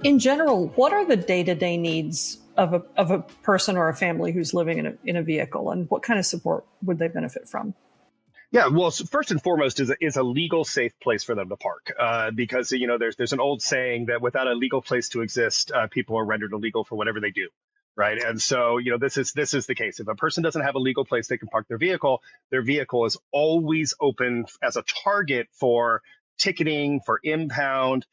In general, what are the day-to-day needs of a person or a family who's living in a vehicle, and what kind of support would they benefit from? Yeah, well, first and foremost is a legal safe place for them to park, because there's an old saying that without a legal place to exist, people are rendered illegal for whatever they do, right? And so this is the case. If a person doesn't have a legal place they can park their vehicle is always open as a target for ticketing, for impound,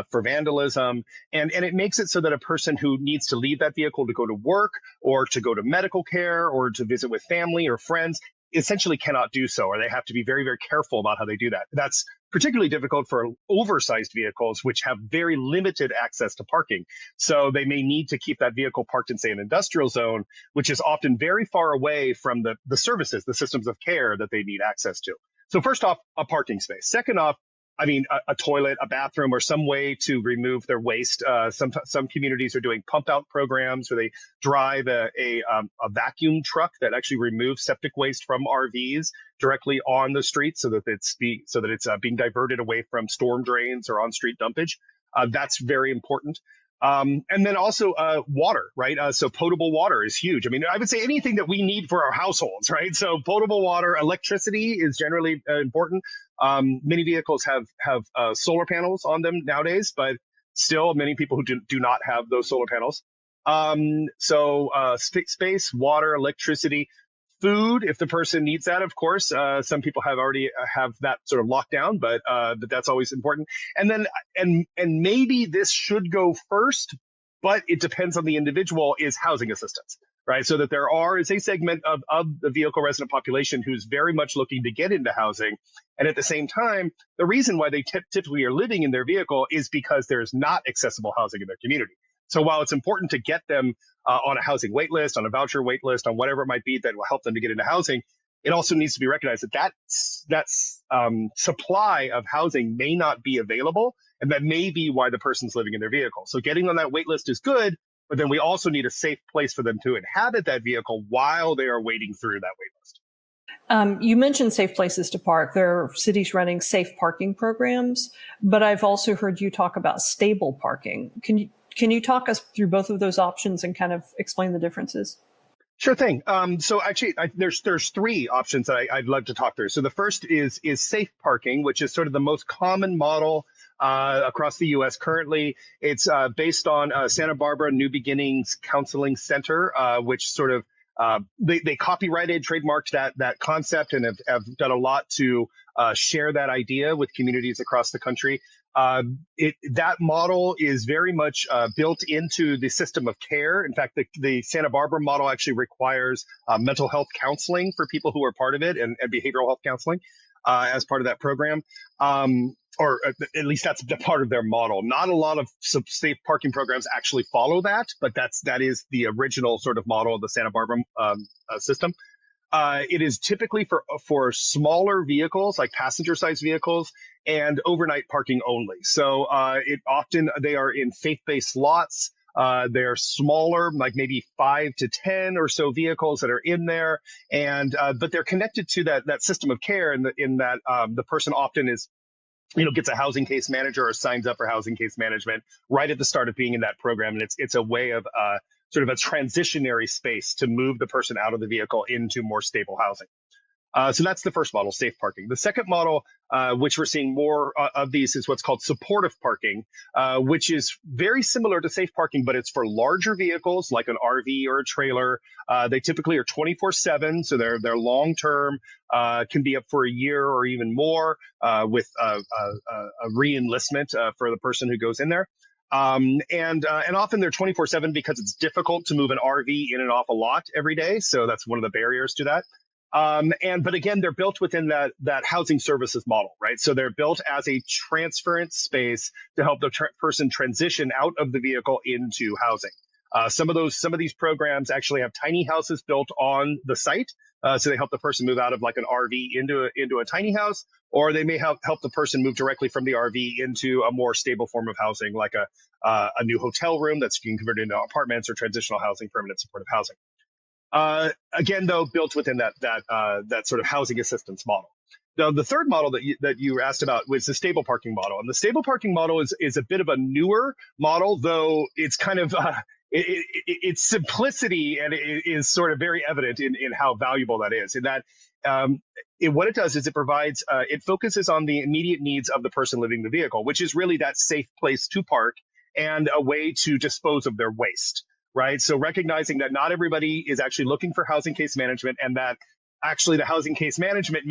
for vandalism, and it makes it so that a person who needs to leave that vehicle to go to work or to go to medical care or to visit with family or friends essentially cannot do so, or they have to be very, very careful about how they do that. That's particularly difficult for oversized vehicles, which have very limited access to parking. So they may need to keep that vehicle parked in, say, an industrial zone, which is often very far away from the services, the systems of care that they need access to. So first off, a parking space. Second off, a toilet, a bathroom, or some way to remove their waste. Some communities are doing pump out programs where they drive a vacuum truck that actually removes septic waste from RVs directly on the street, so that it's being diverted away from storm drains or on street dumpage. That's very important. And then also water, right? So potable water is huge. I mean, I would say anything that we need for our households, right? So potable water, electricity is generally important. Many vehicles have solar panels on them nowadays, but still many people who do not have those solar panels. Space, water, electricity, food, if the person needs that, of course. Some people already have that sort of locked down, but that's always important. And then, and maybe this should go first, but it depends on the individual, is housing assistance, right? So that there is a segment of the vehicle resident population who's very much looking to get into housing. And at the same time, the reason why they typically are living in their vehicle is because there's not accessible housing in their community. So while it's important to get them on a housing wait list, on a voucher wait list, on whatever it might be that will help them to get into housing, it also needs to be recognized that supply of housing may not be available, and that may be why the person's living in their vehicle. So getting on that wait list is good, but then we also need a safe place for them to inhabit that vehicle while they are waiting through that wait list. You mentioned safe places to park. There are cities running safe parking programs, but I've also heard you talk about stable parking. Can you talk us through both of those options and kind of explain the differences? Sure thing. So actually, there's three options that I'd love to talk through. So the first is safe parking, which is sort of the most common model across the U.S. currently. It's based on Santa Barbara New Beginnings Counseling Center, which sort of they copyrighted, trademarked that concept, and have done a lot to share that idea with communities across the country. That model is very much built into the system of care. In fact, the Santa Barbara model actually requires mental health counseling for people who are part of it, and behavioral health counseling as part of that program. Or at least that's the part of their model. Not a lot of safe parking programs actually follow that, but that is the original sort of model of the Santa Barbara system. It is typically for smaller vehicles, like passenger-sized vehicles, and overnight parking only. So they are in faith-based lots. They're smaller, like maybe 5 to 10 or so vehicles that are in there, and but they're connected to that system of care, in that the person often gets a housing case manager or signs up for housing case management right at the start of being in that program, and it's a way of sort of a transitionary space to move the person out of the vehicle into more stable housing. So that's the first model, safe parking. The second model, which we're seeing more of these, is what's called supportive parking, which is very similar to safe parking, but it's for larger vehicles like an RV or a trailer. They typically are 24/7, so they're long-term, can be up for a year or even more, with a re-enlistment for the person who goes in there. And often they're 24/7 because it's difficult to move an RV in and off a lot every day. So that's one of the barriers to that. But again, they're built within that housing services model, right? So they're built as a transference space to help the person transition out of the vehicle into housing. Some of these programs actually have tiny houses built on the site. So they help the person move out of like an RV into a tiny house, or they may help the person move directly from the RV into a more stable form of housing, like a new hotel room that's being converted into apartments, or transitional housing, permanent supportive housing. Again, though, built within that sort of housing assistance model. Now, the third model that you asked about was the stable parking model, and the stable parking model is a bit of a newer model, though it's kind of its simplicity and it is sort of very evident in how valuable that is. In that, what it does is it focuses on the immediate needs of the person living in the vehicle, which is really that safe place to park and a way to dispose of their waste. Right. So recognizing that not everybody is actually looking for housing case management, and that actually the housing case management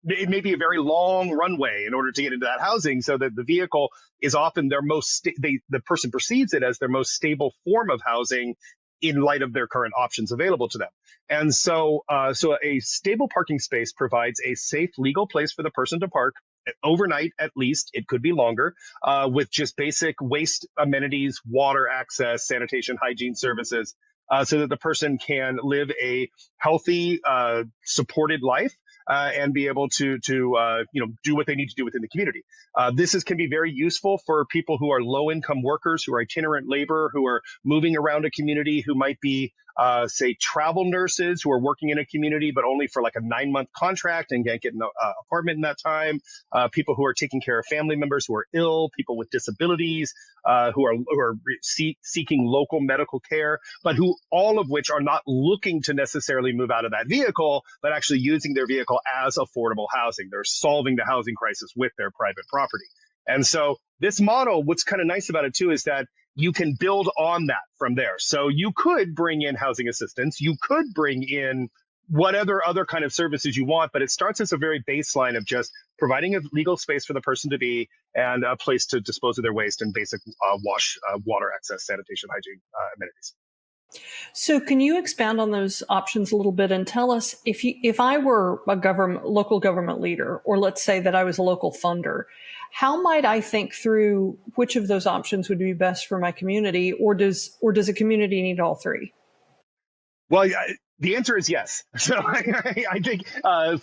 it may be a very long runway in order to get into that housing, so that the vehicle is often their the person perceives it as their most stable form of housing in light of their current options available to them. And so a stable parking space provides a safe, legal place for the person to park overnight, at least. It could be longer, with just basic waste amenities, water access, sanitation, hygiene services, so that the person can live a healthy, supported life, and be able to do what they need to do within the community. Can be very useful for people who are low income workers, who are itinerant labor, who are moving around a community, who might be say travel nurses who are working in a community, but only for like a 9-month contract and can't get an apartment in that time. People who are taking care of family members who are ill, people with disabilities, who are seeking local medical care, but who all of which are not looking to necessarily move out of that vehicle, but actually using their vehicle as affordable housing. They're solving the housing crisis with their private property. And so this model, what's kind of nice about it too, is that you can build on that from there. So you could bring in housing assistance, you could bring in whatever other kind of services you want, but it starts as a very baseline of just providing a legal space for the person to be, and a place to dispose of their waste, and basic water access, sanitation, hygiene amenities. So can you expand on those options a little bit and tell us, if I were a local government leader, or let's say that I was a local funder, how might I think through which of those options would be best for my community, or does a community need all three? Well, the answer is yes. So I think,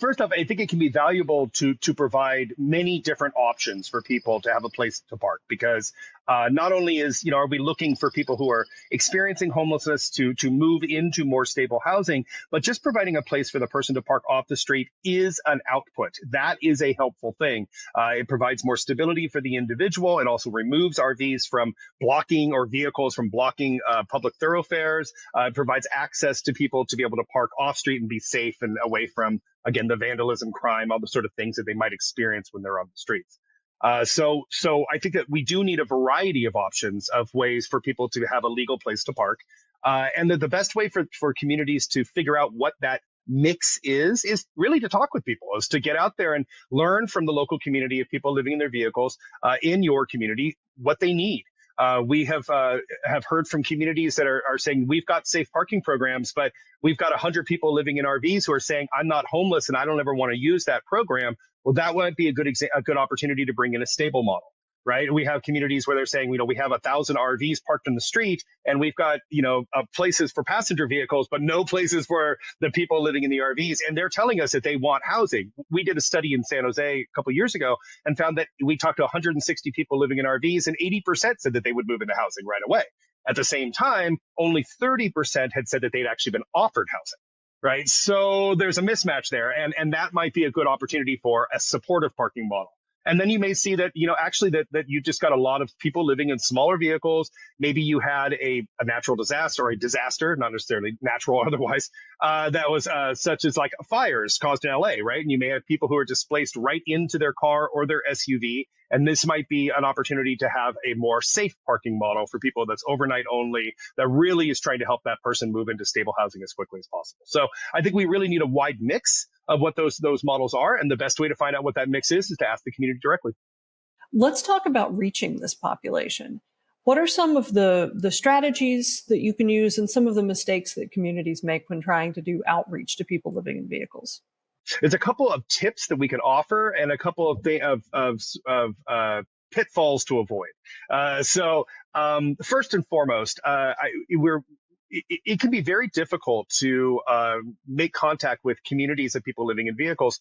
first off, I think it can be valuable to provide many different options for people to have a place to park, because not only are we looking for people who are experiencing homelessness to move into more stable housing, but just providing a place for the person to park off the street is an output. That is a helpful thing. It provides more stability for the individual. It also removes RVs from blocking, or vehicles from blocking public thoroughfares. It provides access to people to be able to park off street and be safe and away from, again, the vandalism, crime, all the sort of things that they might experience when they're on the streets. So I think that we do need a variety of options of ways for people to have a legal place to park. And that the best way for communities to figure out what that mix is really to talk with people, is to get out there and learn from the local community of people living in their vehicles in your community what they need. We have heard from communities that are saying, we've got safe parking programs, but we've got 100 people living in RVs who are saying, I'm not homeless and I don't ever want to use that program. Well, that might be a good opportunity to bring in a stable model, right? We have communities where they're saying, we have 1,000 RVs parked in the street, and we've got, places for passenger vehicles, but no places for the people living in the RVs. And they're telling us that they want housing. We did a study in San Jose a couple of years ago and found that we talked to 160 people living in RVs, and 80% said that they would move into housing right away. At the same time, only 30% had said that they'd actually been offered housing. Right. So there's a mismatch there. And that might be a good opportunity for a supportive parking model. And then you may see that, actually that you just got a lot of people living in smaller vehicles. Maybe you had a natural disaster, or a disaster, not necessarily natural or otherwise, that was such as like fires caused in LA, right? And you may have people who are displaced right into their car or their SUV. And this might be an opportunity to have a more safe parking model for people that's overnight only, that really is trying to help that person move into stable housing as quickly as possible. So I think we really need a wide mix of what those models are. And the best way to find out what that mix is to ask the community directly. Let's talk about reaching this population. What are some of the strategies that you can use, and some of the mistakes that communities make when trying to do outreach to people living in vehicles? There's a couple of tips that we can offer, and a couple of pitfalls to avoid. First and foremost, it can be very difficult to make contact with communities of people living in vehicles.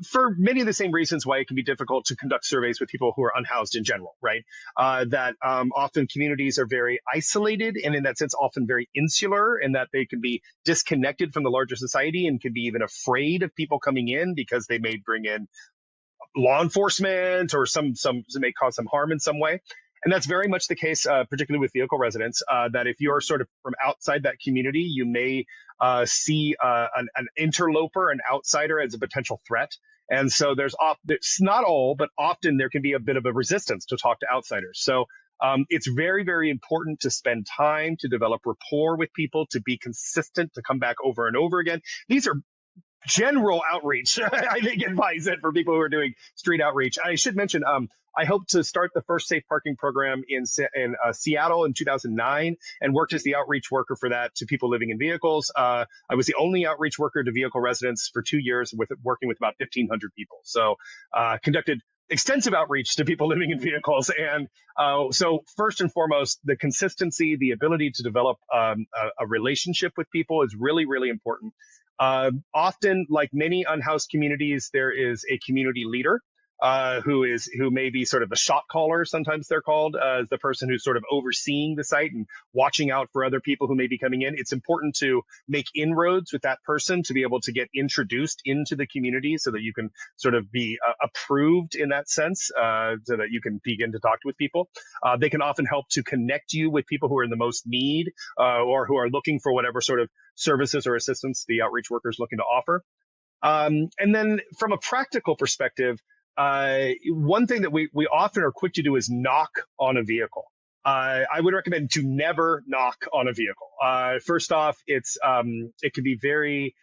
for many of the same reasons why it can be difficult to conduct surveys with people who are unhoused in general, right? That often communities are very isolated and in that sense often very insular, and that they can be disconnected from the larger society and can be even afraid of people coming in because they may bring in law enforcement or some may cause some harm in some way. And that's very much the case, particularly with vehicle residents, that if you're sort of from outside that community, you may see an interloper, an outsider as a potential threat. And so it's not all, but often there can be a bit of a resistance to talk to outsiders. So it's very, very important to spend time to develop rapport with people, to be consistent, to come back over and over again. These are general outreach, I think, advise it for people who are doing street outreach. I should mention, I hope to start the first safe parking program in Seattle in 2009 and worked as the outreach worker for that to people living in vehicles. I was the only outreach worker to vehicle residents for 2 years, working with about 1,500 people. So conducted extensive outreach to people living in vehicles. And so first and foremost, the consistency, the ability to develop a relationship with people is really, really important. Often, like many unhoused communities, there is a community leader who may be sort of the shot caller. Sometimes they're called as the person who's sort of overseeing the site and watching out for other people who may be coming in. It's important to make inroads with that person to be able to get introduced into the community so that you can sort of be approved in that sense, so that you can begin to talk with people. They can often help to connect you with people who are in the most need or who are looking for whatever sort of services or assistance the outreach worker is looking to offer. And then from a practical perspective, one thing that we often are quick to do is knock on a vehicle. I would recommend to never knock on a vehicle. First off, it can be very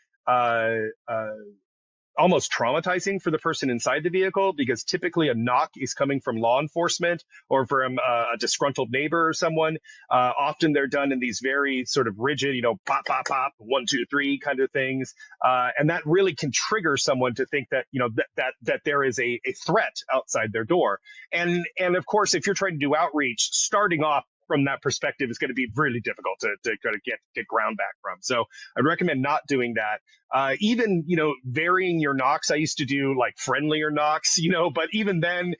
almost traumatizing for the person inside the vehicle, because typically a knock is coming from law enforcement or from a disgruntled neighbor or someone. Often they're done in these very sort of rigid, pop, pop, pop, 1, 2, 3 kind of things. And that really can trigger someone to think that, that there is a threat outside their door. And of course, if you're trying to do outreach, starting off from that perspective is going to be really difficult to kind of get ground back from. So I'd recommend not doing that. Even, varying your knocks. I used to do like friendlier knocks, but even then,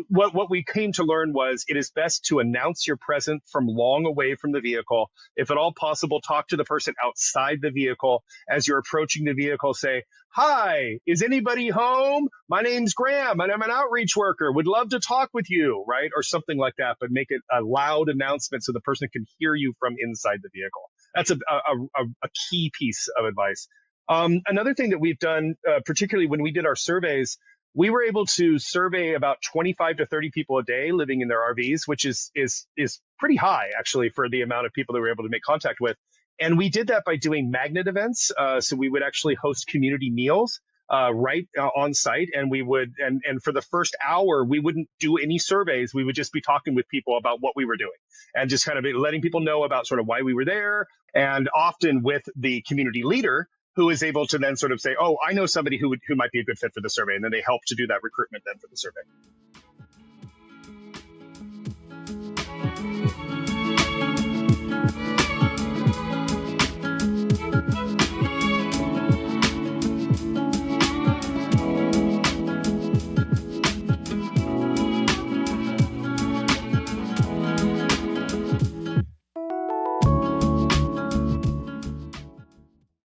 what we came to learn was it is best to announce your presence from long away from the vehicle. If at all possible, talk to the person outside the vehicle. As you're approaching the vehicle, say, "Hi, is anybody home? My name's Graham and I'm an outreach worker. Would love to talk with you," right? Or something like that, but make it a loud announcement so the person can hear you from inside the vehicle. That's a key piece of advice. Another thing that we've done, particularly when we did our surveys, we were able to survey about 25 to 30 people a day living in their RVs, which is pretty high, actually, for the amount of people that we were able to make contact with. And we did that by doing magnet events. So we would actually host community meals right on site. And we would, and for the first hour, we wouldn't do any surveys. We would just be talking with people about what we were doing and just kind of letting people know about sort of why we were there. And often with the community leader, who is able to then sort of say, "Oh, I know somebody who might be a good fit for the survey." And then they help to do that recruitment then for the survey.